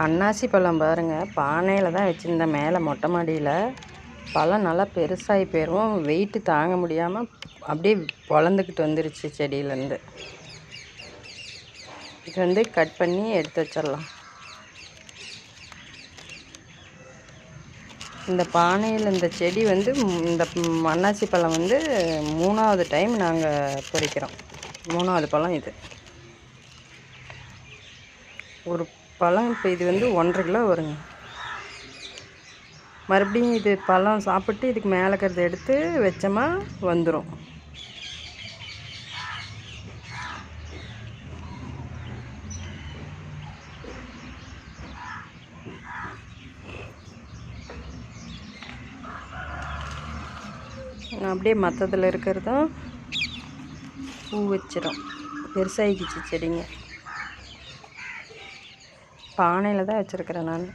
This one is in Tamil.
அன்னாசி பழம் பாருங்கள், பானையில் தான் வச்சுருந்தேன் மேலே மொட்டை மாடியில். பழம் நல்லா பெருசாகி போயிடும், வெயிட்டு தாங்க முடியாமல் அப்படியே பொழந்துக்கிட்டு வந்துருச்சு செடியிலேருந்து. இது கட் பண்ணி எடுத்து வச்சிடலாம். இந்த பானையில் இந்த செடி இந்த அன்னாசி பழம் 3வது டைம் நாங்கள் பறிக்கிறோம். 3வது பழம் இது. ஒரு பழம் இப்போ இது 1.5 கிலோ வருங்க. மறுபடியும் இது பழம் சாப்பிட்டு இதுக்கு மேலே இருக்கிறத எடுத்து வச்சோமா வந்துடும். அப்படியே மற்றதில் இருக்கிறதும் பூ வச்சிடும். பெருசாகிக்கிச்சு செடிங்க. பானையில் தான் வச்சுருக்கிறேன் நான்.